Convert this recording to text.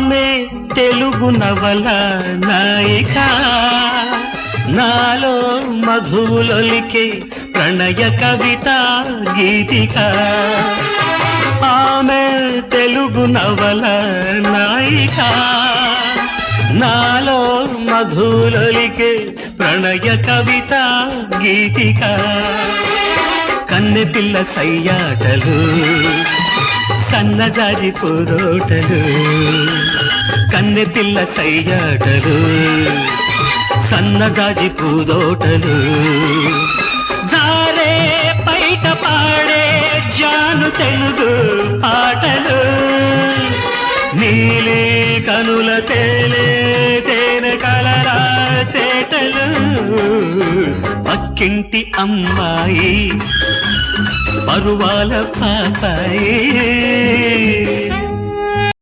ఆమె తెలుగు నవల నాయిక, నాలో మధువులొలికే ప్రణయ కవిత గీతిక. ఆమె తెలుగు నవల నాయిక, నాలో మధువులొలికే ప్రణయ కవిత గీతిక. కన్నె పిల్ల సయ్యాటలు, సన్నజాజి పూరోటలు, కన్నె పిల్ల సయ్యాటలు, సన్నజాజి పూదోటలు, జారే పైట పాడే జాను తెలుగు పాటలు, నీలి కనుల తేలే తేనె కలరా చేటలు. పక్కింటి అమ్మాయి పరువాల పాపాయి.